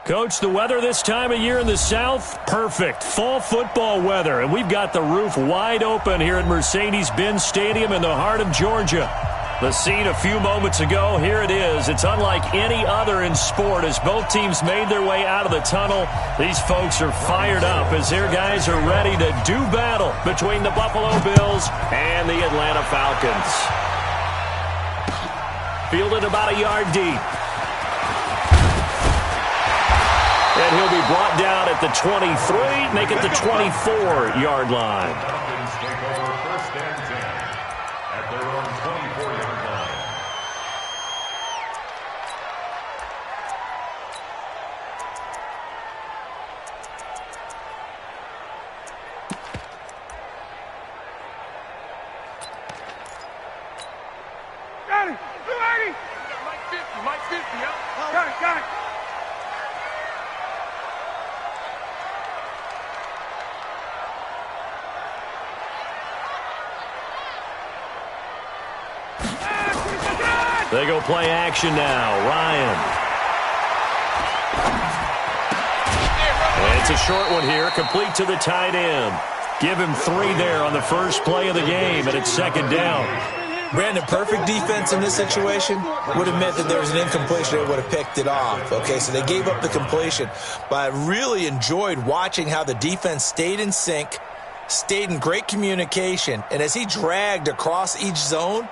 Coach, the weather this time of year in the South, perfect. Fall football weather, and we've got the roof wide open here at Mercedes-Benz Stadium in the heart of Georgia. The scene a few moments ago, here it is. It's unlike any other in sport as both teams made their way out of the tunnel. These folks are fired up as their guys are ready to do battle between the Buffalo Bills and the Atlanta Falcons. Fielded about a yard deep. And he'll be brought down at the 23, make it the 24-yard line. At their own 24-yard line. Got it! 280! Mike 50, yeah? Got it! They go play action now. Ryan. And it's a short one here, complete to the tight end. Give him 3 there on the first play of the game, and it's second down. Brandon, perfect defense in this situation would have meant that there was an incompletion. They would have picked it off. Okay, so they gave up the completion. But I really enjoyed watching how the defense stayed in sync, stayed in great communication, and as he dragged across each zone,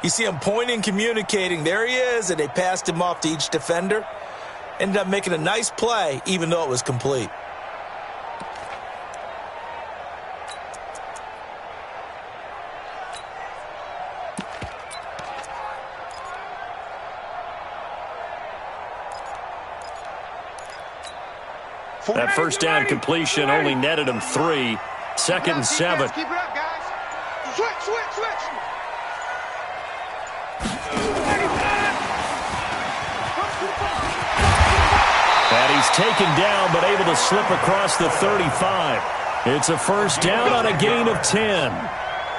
you see him pointing, communicating. There he is, and they passed him off to each defender. Ended up making a nice play, even though it was complete. That first down completion only netted him 3. Second and 7. Keep it up, guys. Switch. And he's taken down, but able to slip across the 35. It's a first down on a gain of 10.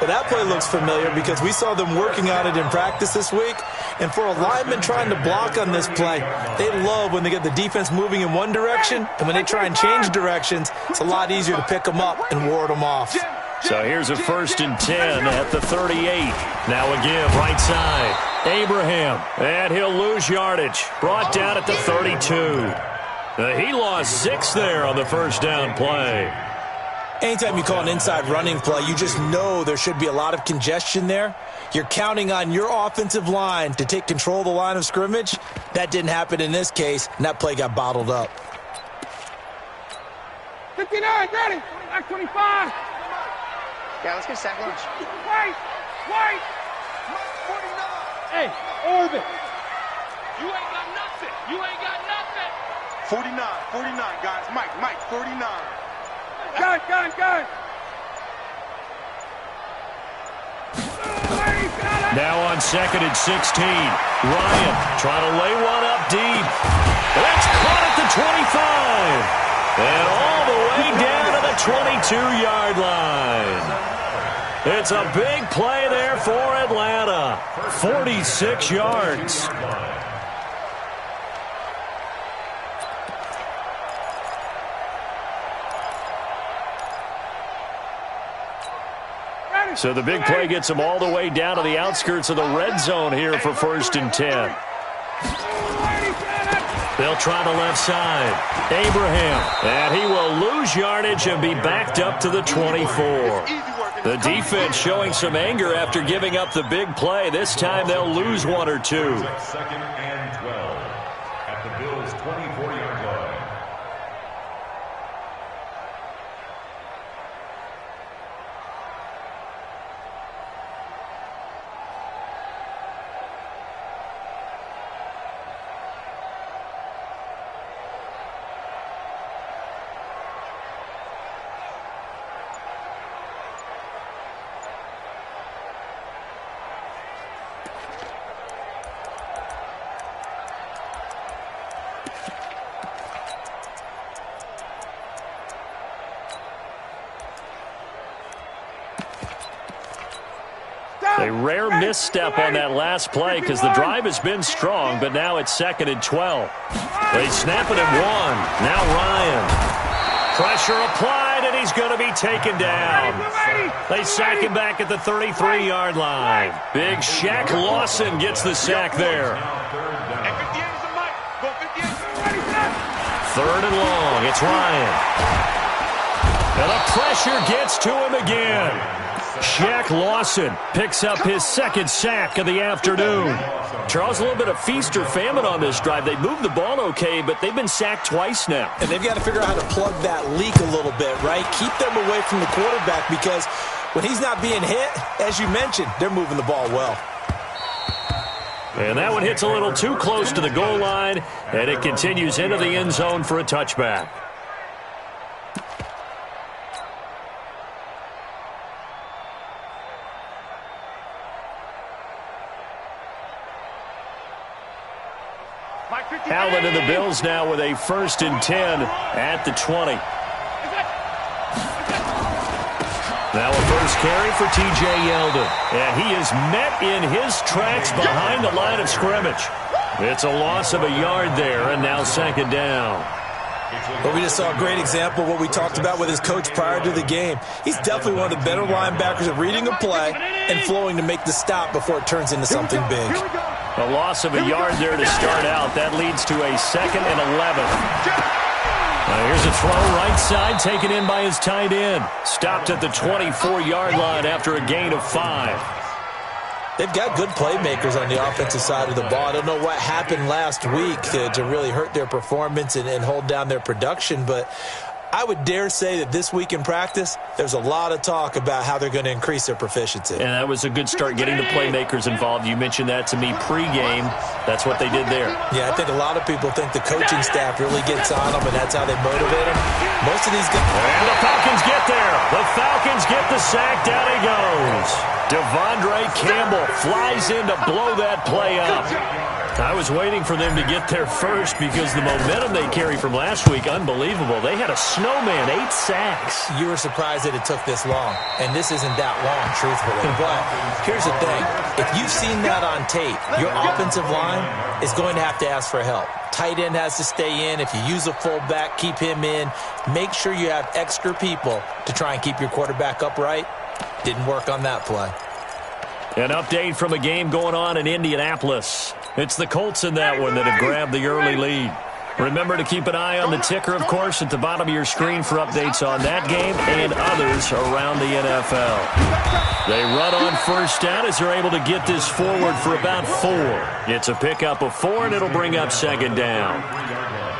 Well, that play looks familiar because we saw them working on it in practice this week. And for a lineman trying to block on this play, they love when they get the defense moving in one direction. And when they try and change directions, it's a lot easier to pick them up and ward them off. So here's a first and 10 at the 38. Now again, right side. Abraham, and he'll lose yardage. Brought down at the 32. He lost 6 there on the first down play. Anytime you call an inside running play, you just know there should be a lot of congestion there. You're counting on your offensive line to take control of the line of scrimmage. That didn't happen in this case, and that play got bottled up. 59, ready. Back 25. Yeah, let's get sack lunch. White. 49. Hey, orbit. You ain't got nothing. 49, guys. Mike, 49. Gun. Now on second and 16. Ryan trying to lay one up deep. That's caught at the 25. And all the way down to the 22-yard line. It's a big play there for Atlanta. 46 yards. So the big play gets them all the way down to the outskirts of the red zone here for first and 10. They'll try the left side. Abraham, and he will lose yardage and be backed up to the 24. The defense showing some anger after giving up the big play. This time they'll lose 1 or 2. Second and 12 at the Bills' 24-yard line. A rare misstep on that last play because the drive has been strong, but now it's 2nd and 12. They snap it at 1. Now Ryan. Pressure applied, and he's going to be taken down. They sack him back at the 33-yard line. Big Shaq Lawson gets the sack there. 3rd and long. It's Ryan. And the pressure gets to him again. Shaq Lawson picks up his 2nd sack of the afternoon. Charles, a little bit of feast or famine on this drive. They moved the ball okay, but they've been sacked twice now. And they've got to figure out how to plug that leak a little bit, right? Keep them away from the quarterback because when he's not being hit, as you mentioned, they're moving the ball well. And that one hits a little too close to the goal line, and it continues into the end zone for a touchback. Allen and the Bills now with a 1st and 10 at the 20. Now a first carry for T.J. Yeldon. And he is met in his tracks behind the line of scrimmage. It's a loss of a yard there, and now 2nd down. Well, we just saw a great example of what we talked about with his coach prior to the game. He's definitely one of the better linebackers at reading a play and flowing to make the stop before it turns into something big. A loss of a yard there to start out. That leads to a 2nd and 11. Here's a throw right side taken in by his tight end. Stopped at the 24-yard line after a gain of 5. They've got good playmakers on the offensive side of the ball. I don't know what happened last week to really hurt their performance and hold down their production, but I would dare say that this week in practice, there's a lot of talk about how they're going to increase their proficiency. And that was a good start getting the playmakers involved. You mentioned that to me pregame. That's what they did there. Yeah, I think a lot of people think the coaching staff really gets on them, and that's how they motivate them. Most of these guys... And the Falcons get there. The Falcons get the sack. Down he goes. Devondre Campbell flies in to blow that play up. I was waiting for them to get there first because the momentum they carry from last week, unbelievable. They had a snowman, 8 sacks. You were surprised that it took this long, and this isn't that long, truthfully. But here's the thing. If you've seen that on tape, your offensive line is going to have to ask for help. Tight end has to stay in. If you use a fullback, keep him in. Make sure you have extra people to try and keep your quarterback upright. Didn't work on that play. An update from a game going on in Indianapolis. It's the Colts in that one that have grabbed the early lead. Remember to keep an eye on the ticker, of course, at the bottom of your screen for updates on that game and others around the NFL. They run on first down as they're able to get this forward for about 4. It's a pickup of 4, and it'll bring up 2nd down.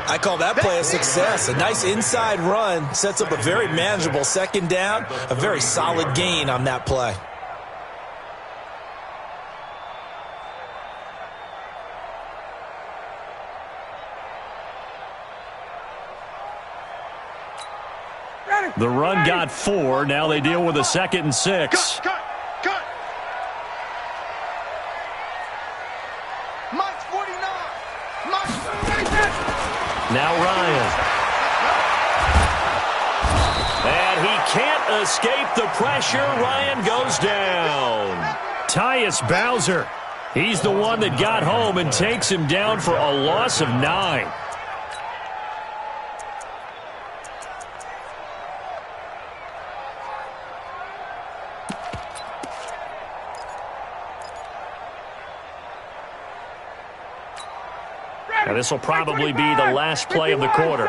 I call that play a success. A nice inside run sets up a very manageable 2nd down, a very solid gain on that play. The run got 4. Now they deal with a 2nd and 6. Cut. Mike's 49. Now Ryan. And he can't escape the pressure. Ryan goes down. Tyus Bowser. He's the one that got home and takes him down for a loss of 9. Now, this will probably be the last play of the quarter.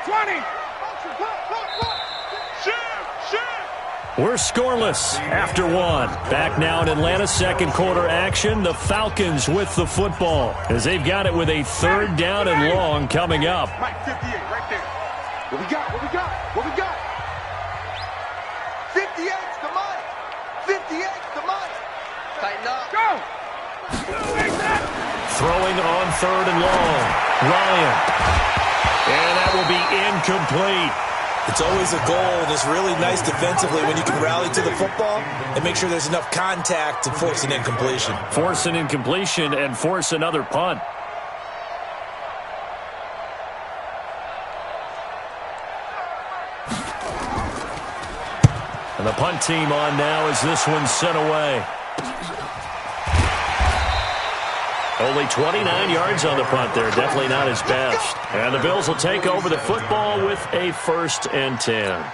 20. We're scoreless after 1. Back now in Atlanta, 2nd quarter action. The Falcons with the football as they've got it with a 3rd down and long coming up. Mike, 58 right there. What we got? 58's the Mike. 58's the Mike. Tighten up. Go! Throwing on 3rd and long. Ryan. And that will be incomplete. It's always a goal, and it's really nice defensively when you can rally to the football and make sure there's enough contact to force an incompletion. Force an incompletion and force another punt. And the punt team on now as this one's sent away. Only 29 yards on the punt there. Definitely not his best. And the Bills will take over the football with a 1st and 10.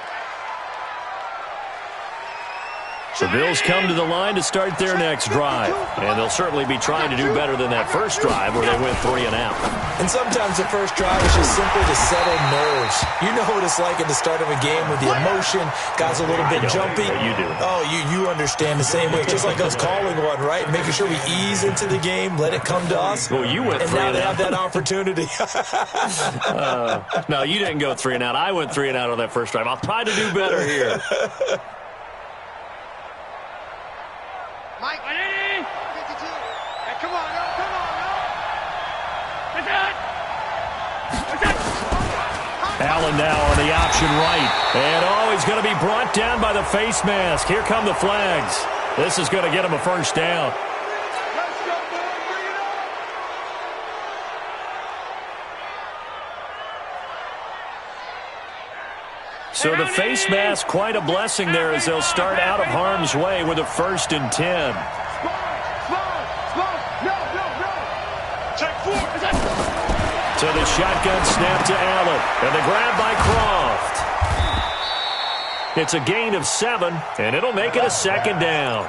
The Bills come to the line to start their next drive. And they'll certainly be trying to do better than that first drive where they went 3 and out. And sometimes the first drive is just simply to settle nerves. You know what it's like at the start of a game with the emotion. Guys a little bit jumpy. You do. Oh, you understand the same way. It's just like us calling one, right? Making sure we ease into the game, let it come to us. Well, you went 3 and out. And now they have that opportunity. No, you didn't go 3 and out. I went 3 and out on that first drive. I'll try to do better here. Mike, 52. Hey, come on, no, come on, no. Allen now on the option right. And, he's going to be brought down by the face mask. Here come the flags. This is going to get him a first down. Let's go, boy, bring it on. So the face mask, quite a blessing there as they'll start out of harm's way with a 1st and 10. Check 4. So the shotgun snap to Allen. And the grab by Croft. It's a gain of 7, and it'll make it a 2nd down.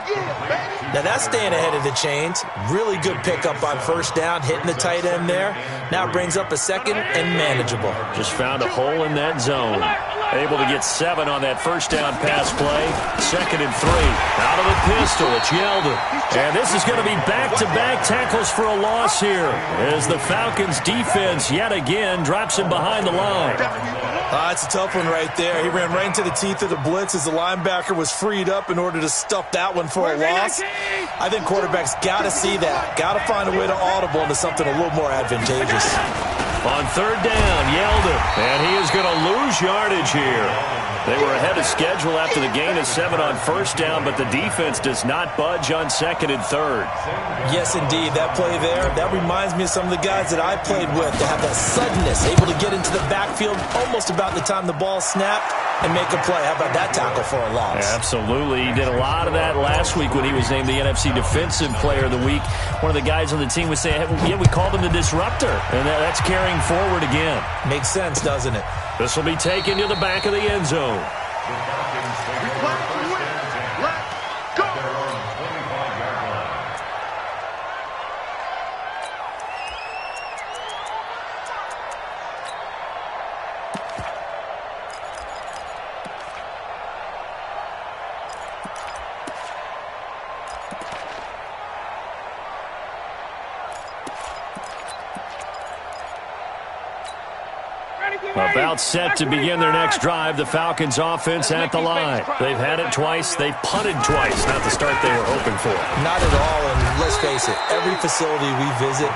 Now that's staying ahead of the chains. Really good pickup on first down, hitting the tight end there. Now brings up a 2nd and manageable. Just found a hole in that zone. Able to get 7 on that first down pass play. 2nd and 3. Out of the pistol, it's Yeldon. And this is going to be back-to-back tackles for a loss here as the Falcons' defense yet again drops him behind the line. It's a tough one right there. He ran right into the teeth of the blitz as the linebacker was freed up in order to stuff that one for a loss. I think quarterbacks got to see that. Got to find a way to audible into something a little more advantageous. On 3rd down, Yeldon. And he is going to lose yardage here. They were ahead of schedule after the gain of 7 on first down, but the defense does not budge on 2nd and 3rd. Yes, indeed. That play there, that reminds me of some of the guys that I played with that have that suddenness, able to get into the backfield almost about the time the ball snapped and make a play. How about that tackle for a loss? Yeah, absolutely. He did a lot of that last week when he was named the NFC Defensive Player of the Week. One of the guys on the team was saying, yeah, we called him the disruptor, and that's carrying forward again. Makes sense, doesn't it? This will be taken to the back of the end zone. About set to begin their next drive, the Falcons offense at the line. They've had it twice. They've punted twice. Not the start they were hoping for. Not at all, and let's face it, every facility we visit,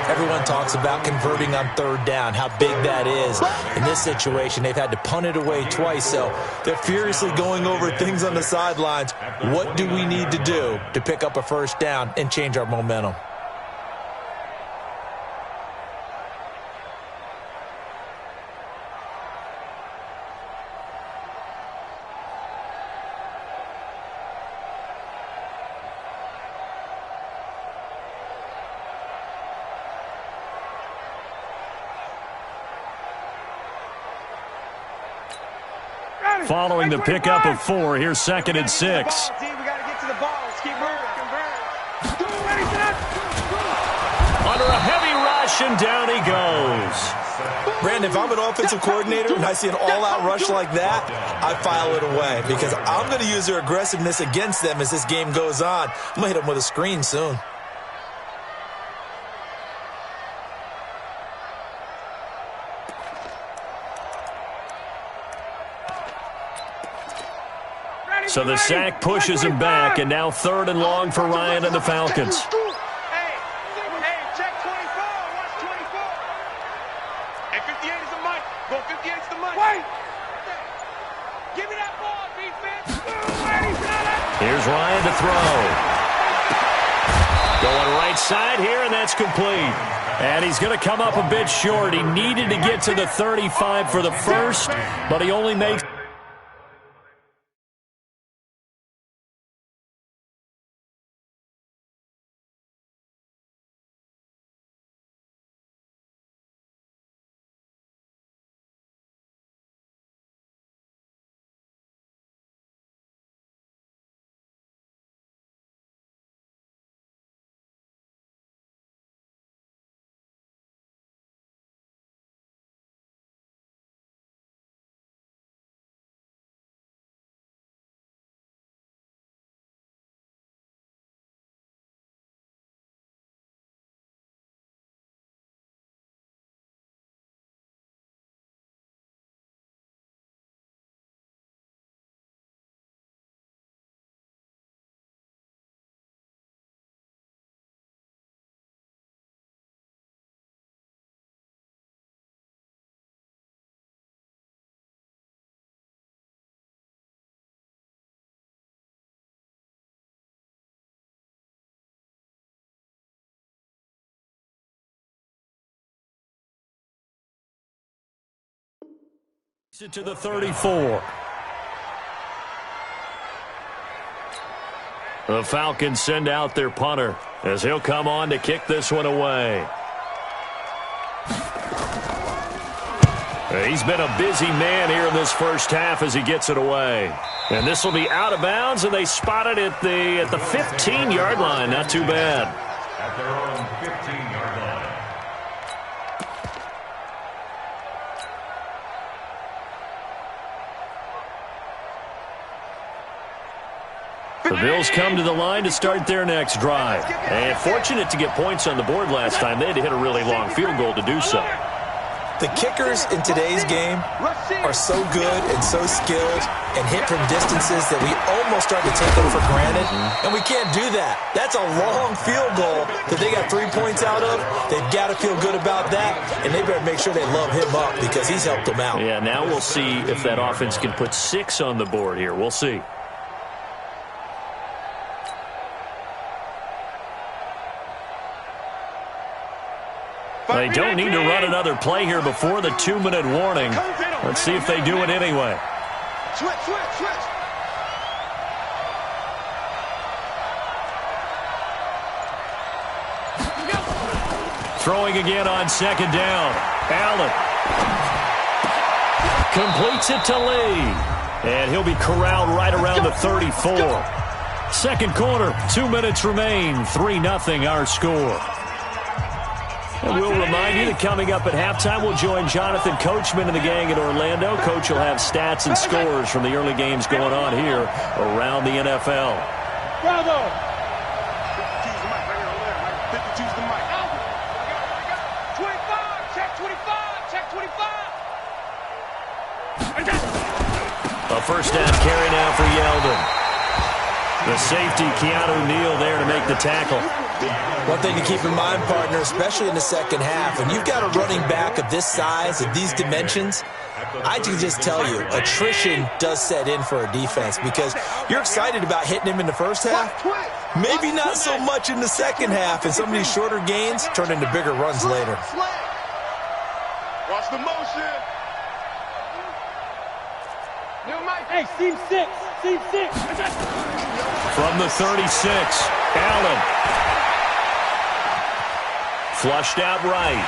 everyone talks about converting on 3rd down, how big that is. In this situation, they've had to punt it away twice, so they're furiously going over things on the sidelines. What do we need to do to pick up a first down and change our momentum? Following the pickup of 4, here's 2nd and 6. We got to get to the ball. Let's keep moving. Under a heavy rush, and down he goes. Brandon, if I'm an offensive coordinator and I see an all-out rush like that, I file it away because I'm going to use their aggressiveness against them as this game goes on. I'm going to hit them with a screen soon. So the sack pushes him back, and now 3rd and long for Ryan and the Falcons. Hey, check 24. Watch 24. Hey, 58 is the mic. Go 58 is the mic. Wait. Give me that ball, defense. Here's Ryan to throw. Going right side here, and that's complete. And he's going to come up a bit short. He needed to get to the 35 for the first, but he only makes It to the 34. The Falcons send out their punter as he'll come on to kick this one away. He's been a busy man here in this first half as he gets it away. And this will be out of bounds, and they spot it at the 15-yard line. Not too bad. At their own 15-yard line. The Bills come to the line to start their next drive. And fortunate to get points on the board last time. They had to hit a really long field goal to do so. The kickers in today's game are so good and so skilled and hit from distances that we almost start to take them for granted, and we can't do that. That's a long field goal that they got 3 points out of. They've got to feel good about that, and they better make sure they love him up because he's helped them out. Yeah, now we'll see if that offense can put 6 on the board here. We'll see. They don't need to run another play here before the 2-minute warning. Let's see if they do it anyway. Switch. Throwing again on second down. Allen completes it to Lee. And he'll be corralled right around the 34. Second quarter, 2 minutes remain. 3-0 our score. And we'll remind you that coming up at halftime, we'll join Jonathan Coachman and the gang in Orlando. Coach will have stats and scores from the early games going on here around the NFL. Bravo! 52's the mic. 25, check 25, check 25. A first down carry now for Yeldon. The safety, Keanu Neal, there to make the tackle. One thing to keep in mind, partner, especially in the second half, when you've got a running back of this size, of these dimensions, I can just tell you, attrition does set in for a defense because you're excited about hitting him in the first half. Maybe not so much in the second half, and some of these shorter gains turn into bigger runs later. Watch the motion. Hey, seam 6. From the 36, Allen. Flushed out right.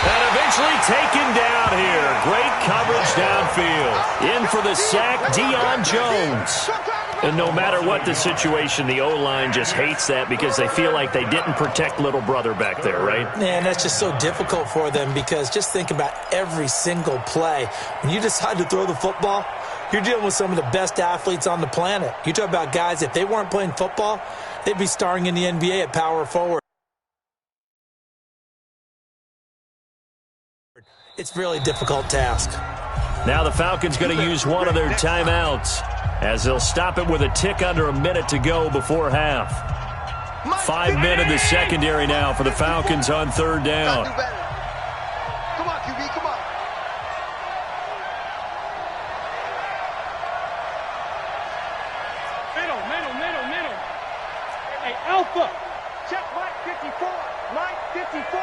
And eventually taken down here. Great coverage downfield. In for the sack, Deion Jones. And no matter what the situation, the O-line just hates that because they feel like they didn't protect little brother back there, right? Man, that's just so difficult for them because just think about every single play. When you decide to throw the football, you're dealing with some of the best athletes on the planet. You talk about guys, if they weren't playing football, they'd be starring in the NBA at power forward. It's a really difficult task. Now the Falcons going to use one of their timeouts as they'll stop it with a tick under a minute to go before half. 5 men in the secondary now for the Falcons on third down. Come on, QB, come on. Middle. Hey, Alpha. Check Mike 54. Mike 54.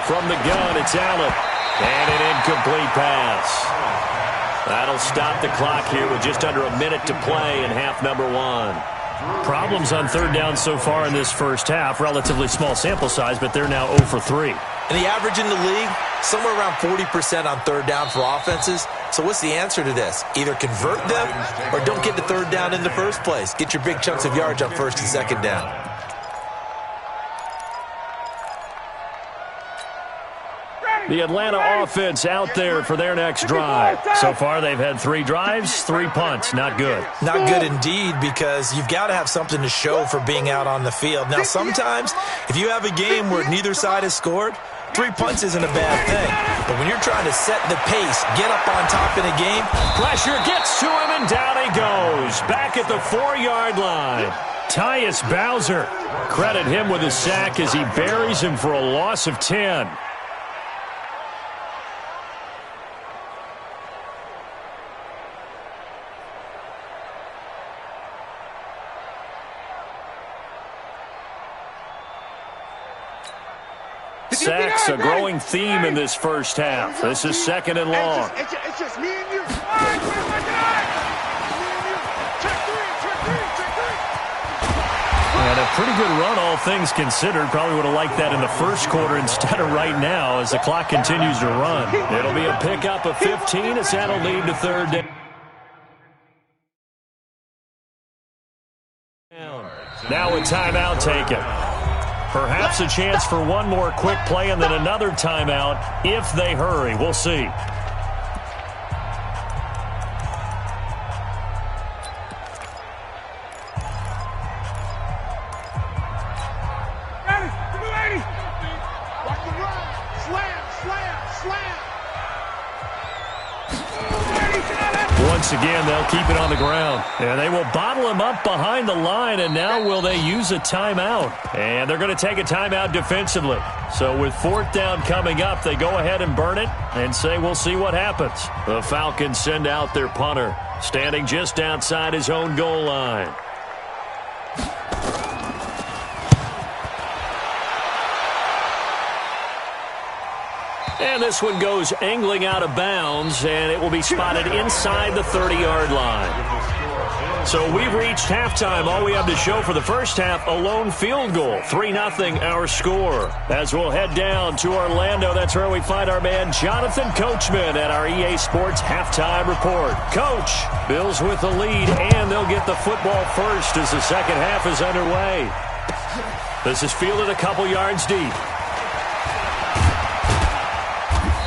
From the gun, it's Allen. And an incomplete pass. That'll stop the clock here with just under a minute to play in half number 1. Problems on third down so far in this first half. Relatively small sample size, but they're now 0 for 3. And the average in the league, somewhere around 40% on third down for offenses. So what's the answer to this? Either convert them or don't get to third down in the first place. Get your big chunks of yards on first and second down. The Atlanta offense out there for their next drive. So far, they've had 3 drives, 3 punts. Not good. Not good indeed, because you've got to have something to show for being out on the field. Now, sometimes, if you have a game where neither side has scored, 3 punts isn't a bad thing. But when you're trying to set the pace, get up on top in a game. Pressure gets to him, and down he goes. Back at the 4-yard line. Tyus Bowser. Credit him with a sack as he buries him for a loss of 10. Sacks, a growing theme in this first half. This is 2nd and long. It's just me and you. All right, me and you. Check three. And a pretty good run, all things considered. Probably would have liked that in the first quarter instead of right now as the clock continues to run. It'll be a pickup of 15 as that'll lead to 3rd down. Now a timeout taken. Perhaps a chance for one more quick play and then another timeout if they hurry. We'll see. Once again, they'll keep it on the ground. And they will bottle him up behind the line, and now will they use a timeout? And they're going to take a timeout defensively. So with 4th down coming up, they go ahead and burn it and say we'll see what happens. The Falcons send out their punter, standing just outside his own goal line. And this one goes angling out of bounds, and it will be spotted inside the 30-yard line. So we've reached halftime. All we have to show for the first half, a lone field goal. 3-0 our score. As we'll head down to Orlando, that's where we find our man Jonathan Coachman at our EA Sports Halftime Report. Coach, Bills with the lead, and they'll get the football first as the second half is underway. This is fielded a couple yards deep.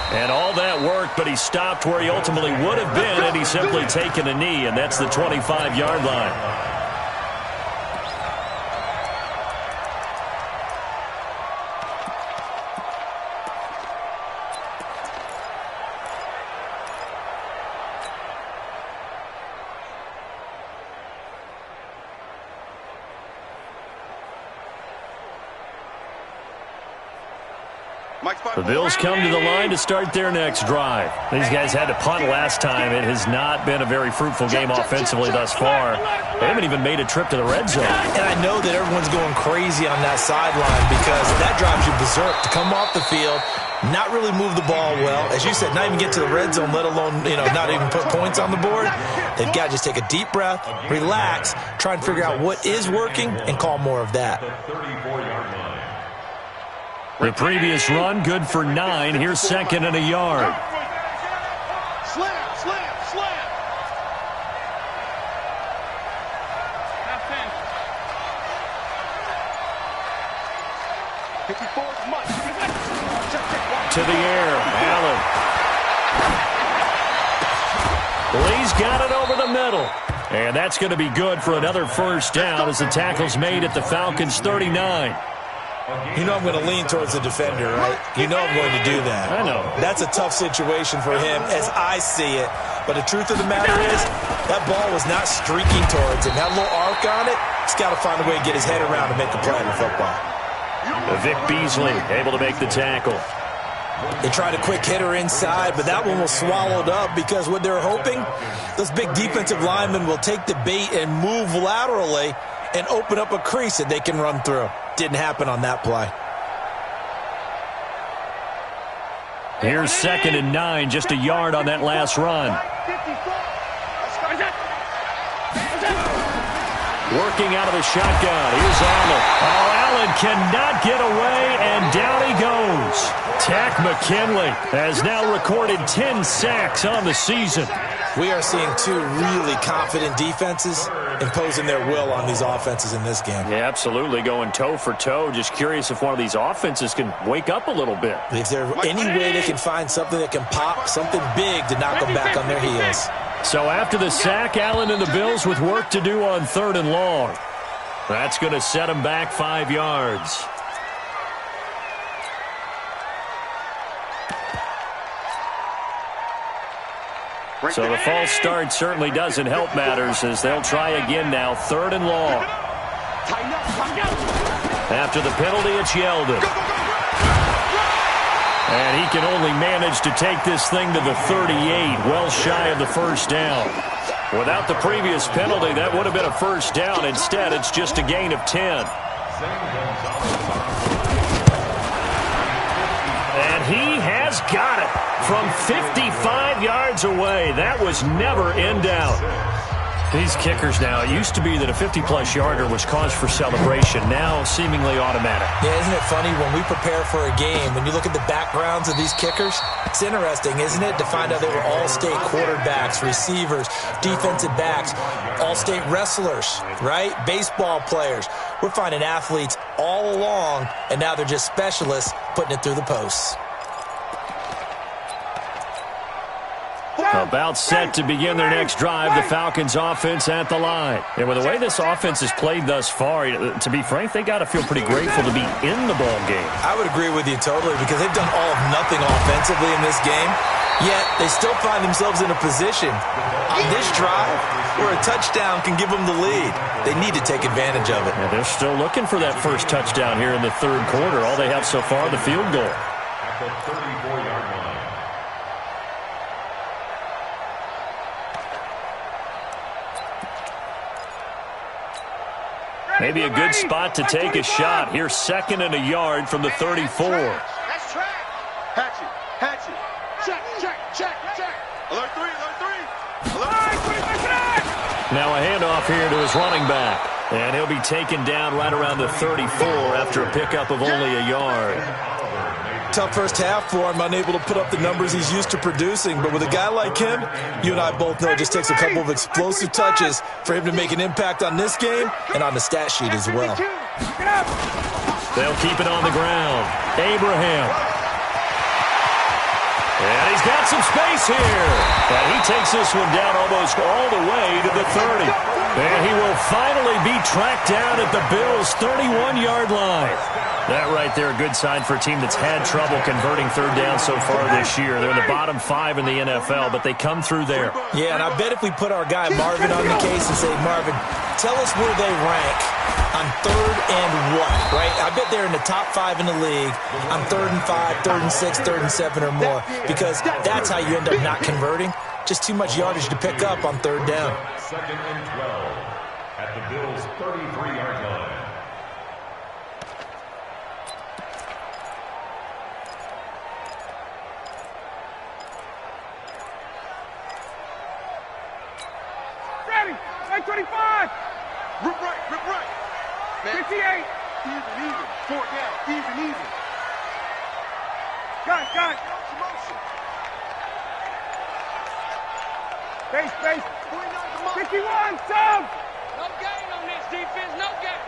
And all that worked, but he stopped where he ultimately would have been had he simply taken a knee, and that's the 25-yard line. The Bills come to the line to start their next drive. These guys had to punt last time. It has not been a very fruitful game offensively thus far. They haven't even made a trip to the red zone. And I know that everyone's going crazy on that sideline because that drives you berserk to come off the field, not really move the ball well. As you said, not even get to the red zone, let alone, not even put points on the board. They've got to just take a deep breath, relax, try and figure out what is working, and call more of that. The previous run, good for 9. Here's 2nd and a yard. Slam. 54 much. To the air, Allen. Lee's got it over the middle. And that's going to be good for another first down as the tackle's made at the Falcons' 39. You know I'm going to lean towards the defender, right? You know I'm going to do that. I know. That's a tough situation for him as I see it. But the truth of the matter is that ball was not streaking towards him. That little arc on it, he's got to find a way to get his head around and make a play in football. Vic Beasley able to make the tackle. They tried a quick hitter inside, but that one was swallowed up because what they're hoping, those big defensive linemen will take the bait and move laterally and open up a crease that they can run through. Didn't happen on that play. Here's 2nd and 9, just a yard on that last run. Working out of the shotgun. Here's Allen. Oh, Allen cannot get away, and down he goes. Tack McKinley has now recorded 10 sacks on the season. We are seeing two really confident defenses imposing their will on these offenses in this game. Yeah, absolutely, going toe for toe. Just curious if one of these offenses can wake up a little bit. Is there any way they can find something that can pop, something big to knock them back on their heels? So after the sack, Allen and the Bills with work to do on 3rd and long. That's going to set them back 5 yards. So the false start certainly doesn't help matters as they'll try again now, 3rd and long. After the penalty, it's Yeldon. And he can only manage to take this thing to the 38, well shy of the first down. Without the previous penalty, that would have been a first down. Instead, it's just a gain of 10. He's got it from 55 yards away. That was never in doubt. These kickers now, it used to be that a 50-plus yarder was cause for celebration. Now seemingly automatic. Yeah, isn't it funny when we prepare for a game, when you look at the backgrounds of these kickers, it's interesting, isn't it, to find out they were all-state quarterbacks, receivers, defensive backs, all-state wrestlers, right? Baseball players. We're finding athletes all along, and now they're just specialists putting it through the posts. About set to begin their next drive, the Falcons offense at the line. And with the way this offense has played thus far, to be frank, they got to feel pretty grateful to be in the ball game. I would agree with you totally because they've done all of nothing offensively in this game, yet they still find themselves in a position on this drive where a touchdown can give them the lead. They need to take advantage of it. Yeah, they're still looking for that first touchdown here in the third quarter. All they have so far, the field goal. At the 34-yard line. Maybe a good spot to take a shot. Here's second and a yard from the 34. That's track. Hatchet. Check. Alert three. Now a handoff here to his running back. And he'll be taken down right around the 34 after a pickup of only a yard. Tough first half for him, unable to put up the numbers he's used to producing. But with a guy like him, you and I both know it just takes a couple of explosive touches for him to make an impact on this game and on the stat sheet as well. They'll keep it on the ground. Abraham. And he's got some space here. And he takes this one down almost all the way to the 30. And he will finally be tracked down at the Bills' 31-yard line. That right there, a good sign for a team that's had trouble converting third down so far this year. They're in the bottom 5 in the NFL, but they come through there. Yeah, and I bet if we put our guy Marvin on the case and say, Marvin, tell us where they rank on third and what, right? I bet they're in the top 5 in the league on 3rd and 5, 3rd and 6, 3rd and 7 or more, because that's how you end up not converting. Just too much yardage to pick up on third down. Second and 12 at the Bills' 33-yard line. Ready. 25. Rip right. 58. Even. 4 down. Even. Got it. Base. 51. Some. No gain on this defense. No gain.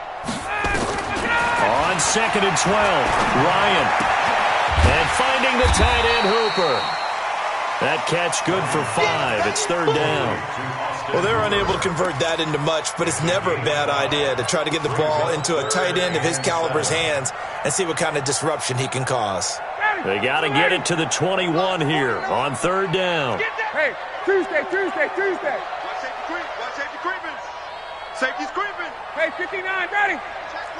On second and 12, Ryan. And finding the tight end, Hooper. That catch good for 5. It's third down. Well, they're unable to convert that into much, but it's never a bad idea to try to get the ball into a tight end of his caliber's hands and see what kind of disruption he can cause. They got to get it to the 21 here on third down. Hey, Tuesday. Watch safety creeping. Safety's creeping. Hey, 59, ready.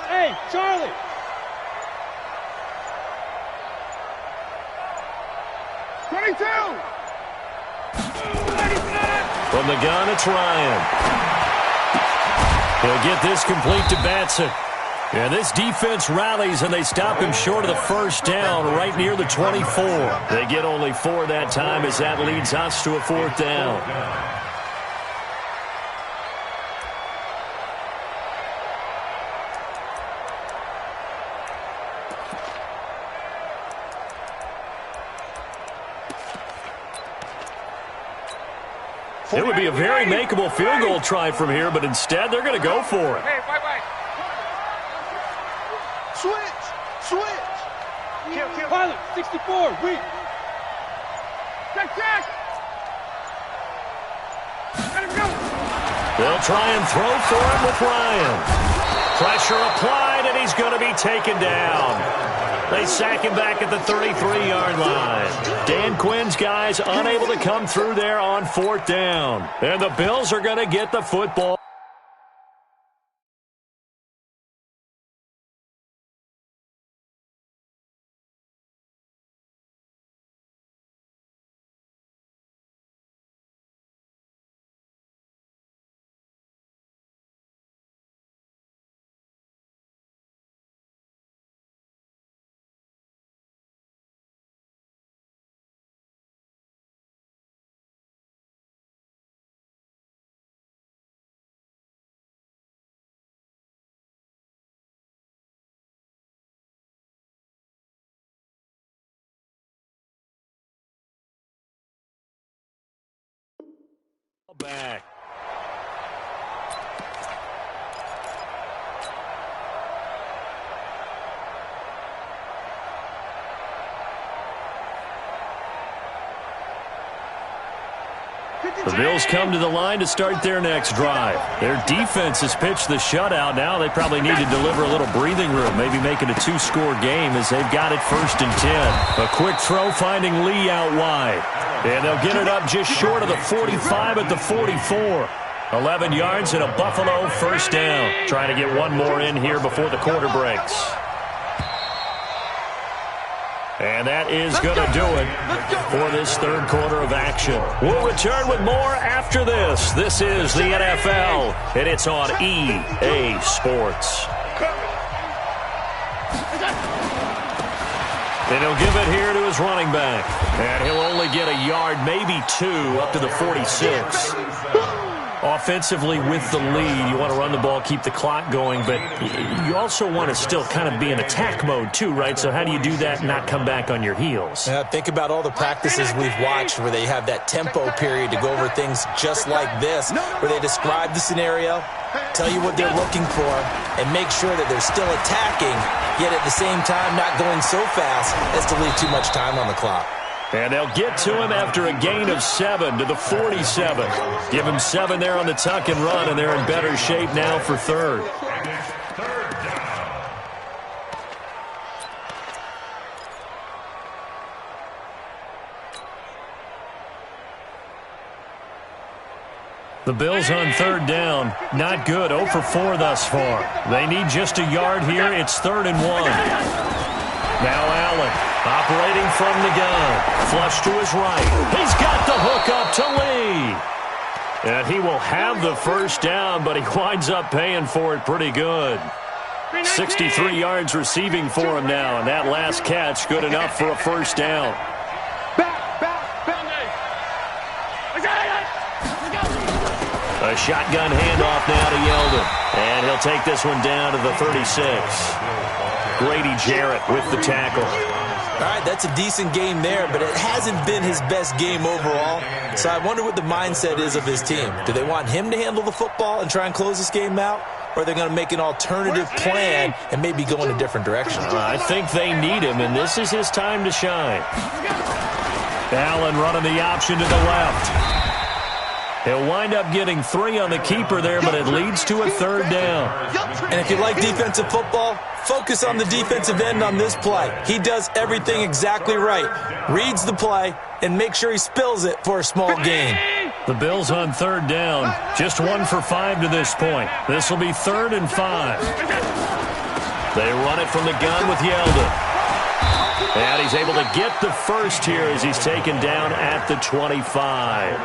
Hey, Charlie. From the gun, it's Ryan. He'll get this complete to Batson. And this defense rallies, and they stop him short of the first down right near the 24. They get only 4 that time as that leads us to a 4th down. It would be a very makeable field goal try from here, but instead they're going to go for it. Hey, wait. Switch. Kill. Pilot, 64, weak. Check. Let him go. They'll try and throw for him with Ryan. Pressure applied, and he's going to be taken down. They sack him back at the 33-yard line. Dan Quinn's guys unable to come through there on 4th down. And the Bills are going to get the football. back. The Bills come to the line to start their next drive. Their defense has pitched the shutout. Now they probably need to deliver a little breathing room, maybe make it a two-score game as they've got it 1st and 10. A quick throw finding Lee out wide. And they'll get it up just short of the 45 at the 44. 11 yards and a Buffalo first down. Trying to get one more in here before the quarter breaks. And that is going to do it for this third quarter of action. We'll return with more after this. This is the NFL, and it's on EA Sports. And he'll give it here to his running back. And he'll only get a yard, maybe 2, up to the 46. Offensively with the lead, you want to run the ball, keep the clock going, but you also want to still kind of be in attack mode too, right? So how do you do that and not come back on your heels? Think about all the practices we've watched where they have that tempo period to go over things just like this, where they describe the scenario, tell you what they're looking for, and make sure that they're still attacking, yet at the same time not going so fast as to leave too much time on the clock. And they'll get to him after a gain of 7 to the 47. Give him 7 there on the tuck and run, and they're in better shape now for third. The Bills on third down. Not good. 0 for 4 thus far. They need just a yard here. It's 3rd and 1. Now Allen, operating from the gun. Flush to his right. He's got the hook up to Lee. And he will have the first down, but he winds up paying for it pretty good. 63 yards receiving for him now, and that last catch good enough for a first down. A shotgun handoff now to Yeldon. And he'll take this one down to the 36. Grady Jarrett with the tackle. All right, that's a decent game there, but it hasn't been his best game overall. So I wonder what the mindset is of his team. Do they want him to handle the football and try and close this game out? Or are they going to make an alternative plan and maybe go in a different direction? I think they need him, and this is his time to shine. Allen running the option to the left. He'll wind up getting 3 on the keeper there, but it leads to a third down. And if you like defensive football, focus on the defensive end on this play. He does everything exactly right. Reads the play and make sure he spills it for a small gain. The Bills on third down. Just 1 for 5 to this point. This will be 3rd and 5. They run it from the gun with Yeldon. And he's able to get the first here as he's taken down at the 25.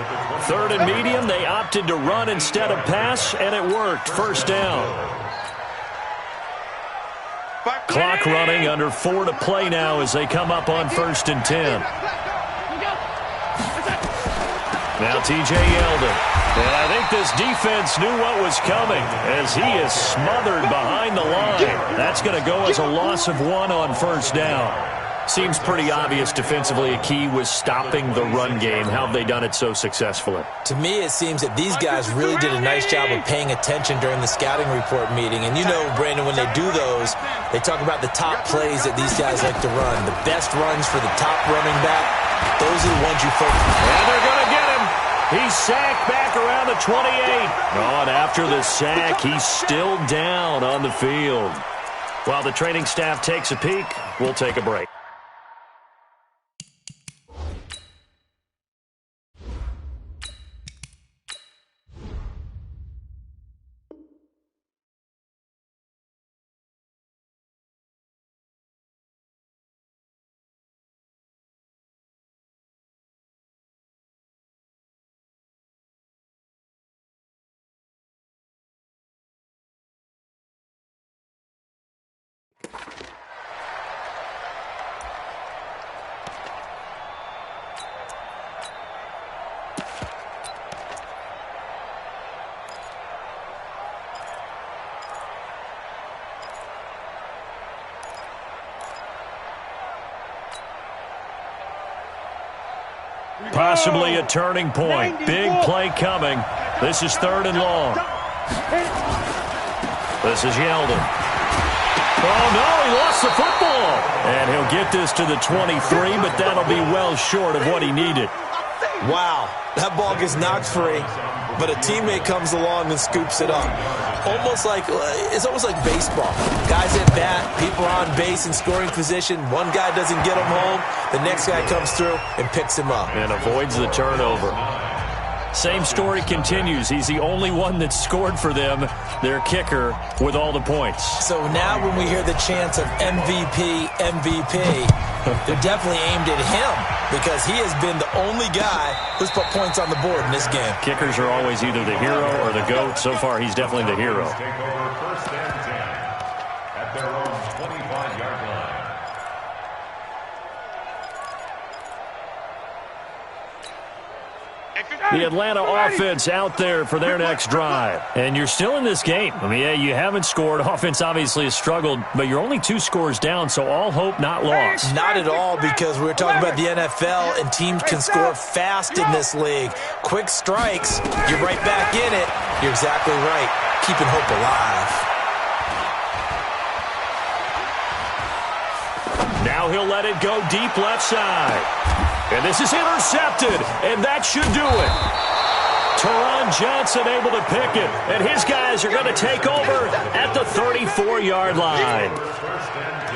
3rd and medium, they opted to run instead of pass, and it worked. First down. Clock running, under 4 to play now as they come up on 1st and 10. Now T.J. Yeldon. And I think this defense knew what was coming as he is smothered behind the line. That's going to go as a loss of 1 on first down. Seems pretty obvious defensively a key was stopping the run game. How have they done it so successfully? To me, it seems that these guys really did a nice job of paying attention during the scouting report meeting. And you know, Brandon, when they do those, they talk about the top plays that these guys like to run. The best runs for the top running back, those are the ones you focus on. And they're going to get him. He's sacked back around the 28. Oh, and after the sack, he's still down on the field. While the training staff takes a peek, we'll take a break. Possibly a turning point. Big play coming. This is 3rd and long. This is Yeldon. Oh, no, he lost the football. And he'll get this to the 23, but that'll be well short of what he needed. Wow, that ball gets knocked free, but a teammate comes along and scoops it up. It's almost like baseball. Guys at bat, people are on base in scoring position. One guy doesn't get him home. The next guy comes through and picks him up. And avoids the turnover. Same story continues. He's the only one that scored for them, their kicker, with all the points. So now when we hear the chants of MVP, MVP, they're definitely aimed at him because he has been the only guy who's put points on the board in this game. Kickers are always either the hero or the GOAT. So far, he's definitely the hero. Take over 1st and 10 at their own 25-yard line. The Atlanta offense out there for their next drive. And you're still in this game. I mean, yeah, you haven't scored. Offense obviously has struggled, but you're only 2 scores down, so all hope not lost. Not at all, because we're talking about the NFL, and teams can score fast in this league. Quick strikes, you're right back in it. You're exactly right. Keeping hope alive. Now he'll let it go deep left side. And this is intercepted, and that should do it. Teron Johnson able to pick it, and his guys are going to take over at the 34-yard line.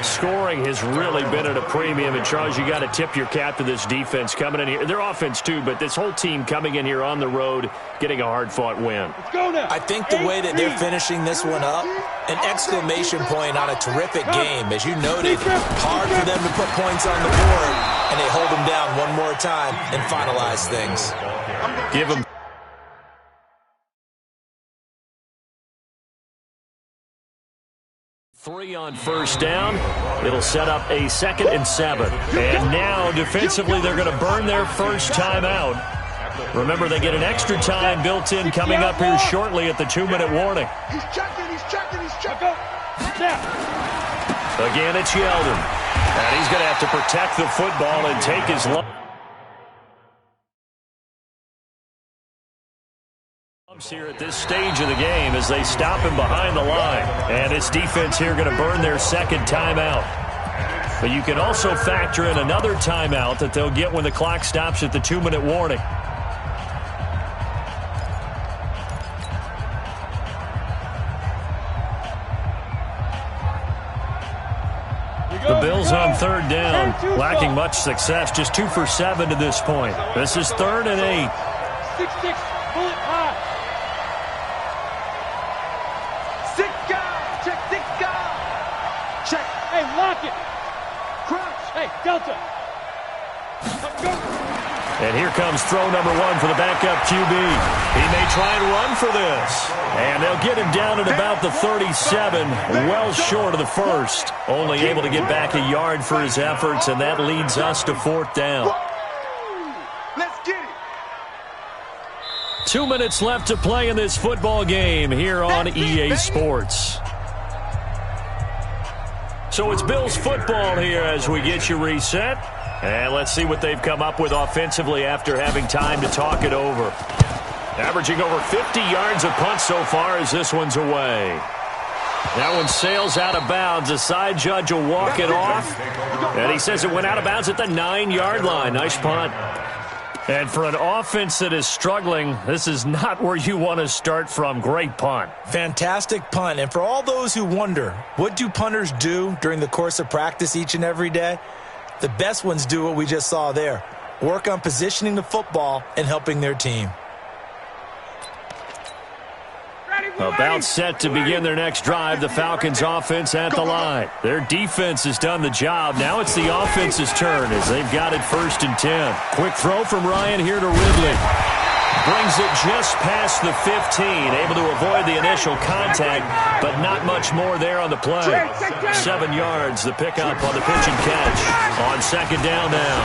Scoring has really been at a premium, and Charles, you got to tip your cap to this defense coming in here. Their offense, too, but this whole team coming in here on the road, getting a hard-fought win. I think the way that they're finishing this one up, an exclamation point on a terrific game. As you noted, hard for them to put points on the board, and they hold them down one more time and finalize things. Give them. Three on 1st down. It'll set up a 2nd and 7. And now, defensively, they're going to burn their first timeout. Remember, they get an extra time built in coming up here shortly at the 2-minute warning. He's checking. Again, it's Yeldon. And he's going to have to protect the football and take his lumps here at this stage of the game as they stop him behind the line. And this defense here going to burn their 2nd timeout. But you can also factor in another timeout that they'll get when the clock stops at the 2-minute warning. The Bills on 3rd down, lacking much success, just 2 for 7 to this point. This is 3rd and 8. 6-6, pull it high. 6 guys, check 6 guys. Check, hey, lock it. Crouch, hey, Delta. Go. And here comes throw number 1 for the backup QB. He may try and run for this. And they'll get him down at about the 37, well short of the 1st. Only able to get back a yard for his efforts, and that leads us to 4th down. Let's get it. 2 minutes left to play in this football game here on EA Sports. So it's Bills football here as we get you reset. And let's see what they've come up with offensively after having time to talk it over. Averaging over 50 yards a punt so far as this one's away. That one sails out of bounds. The side judge will walk it off. And he says it went out of bounds at the 9-yard line. Nice punt. And for an offense that is struggling, this is not where you want to start from. Great punt. Fantastic punt. And for all those who wonder, what do punters do during the course of practice each and every day? The best ones do what we just saw there. Work on positioning the football and helping their team. About set to begin their next drive, the Falcons offense at the line. Their defense has done the job. Now it's the offense's turn as they've got it 1st and 10. Quick throw from Ryan here to Ridley. Brings it just past the 15. Able to avoid the initial contact, but not much more there on the play. 7 yards, the pickup on the pitch and catch. On 2nd down now,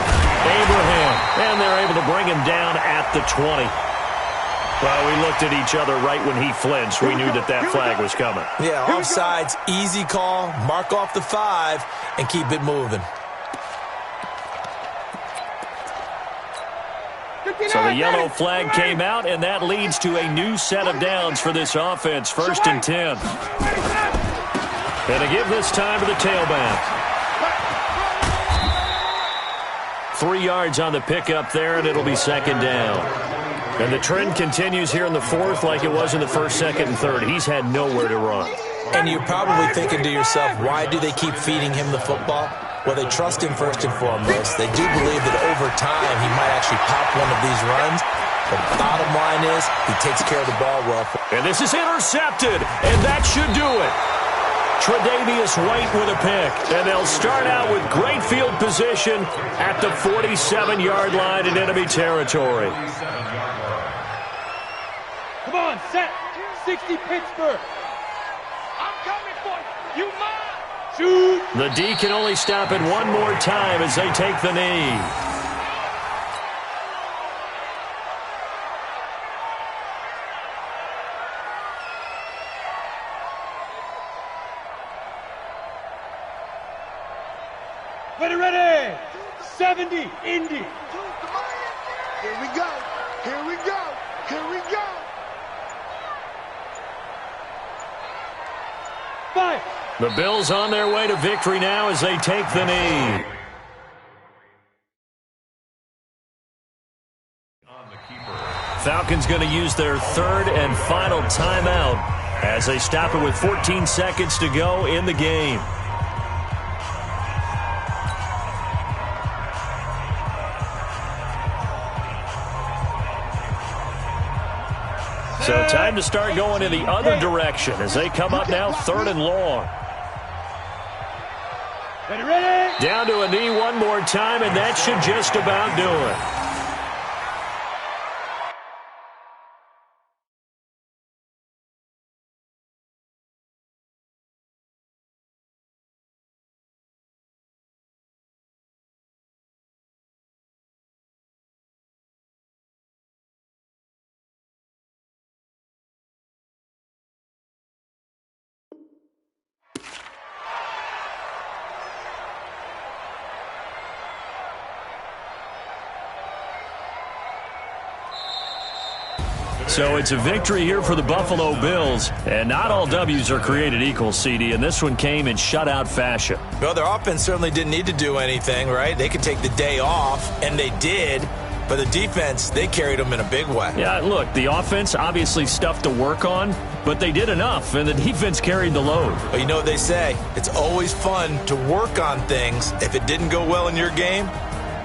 Abraham. And they're able to bring him down at the 20. Well, we looked at each other right when he flinched. We knew that that flag was coming. Yeah, offsides, easy call. Mark off the 5 and keep it moving. So the yellow flag came out, and that leads to a new set of downs for this offense. 1st and 10. And to give this time to the tailback. 3 yards on the pickup there, and it'll be 2nd down. And the trend continues here in the 4th like it was in the 1st, 2nd, and 3rd. He's had nowhere to run. And you're probably thinking to yourself, why do they keep feeding him the football? Well, they trust him first and foremost. They do believe that over time he might actually pop one of these runs. The bottom line is he takes care of the ball well. And this is intercepted, and that should do it. Tre'Davious White with a pick, and they'll start out with great field position at the 47-yard line in enemy territory. Come on, set. 60 Pittsburgh. I'm coming for you. You mine. Shoot. The D can only stop it one more time as they take the knee. Ready. 70, Indy. Here we go. Here we go. Here we go. 5. The Bills on their way to victory now as they take the knee. Falcons going to use their 3rd and final timeout as they stop it with 14 seconds to go in the game. So time to start going in the other direction as they come up now 3rd and long. Ready. Down to a knee one more time, and that should just about do it. So it's a victory here for the Buffalo Bills, and not all W's are created equal, CD, and this one came in shutout fashion. Well, their offense certainly didn't need to do anything, right? They could take the day off, and they did. But the defense, they carried them in a big way. Yeah, look, the offense, obviously stuff to work on, but they did enough, and the defense carried the load. Well, you know what they say. It's always fun to work on things if it didn't go well in your game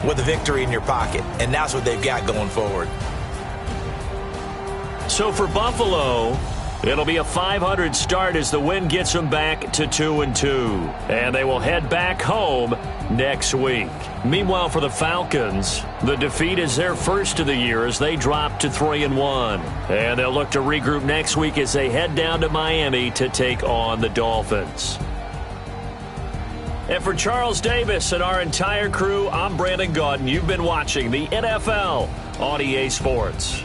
with a victory in your pocket, and that's what they've got going forward. So for Buffalo, it'll be a .500 start as the win gets them back to 2-2. And they will head back home next week. Meanwhile, for the Falcons, the defeat is their first of the year as they drop to 3-1. And they'll look to regroup next week as they head down to Miami to take on the Dolphins. And for Charles Davis and our entire crew, I'm Brandon Gaudin. You've been watching the NFL on EA Sports.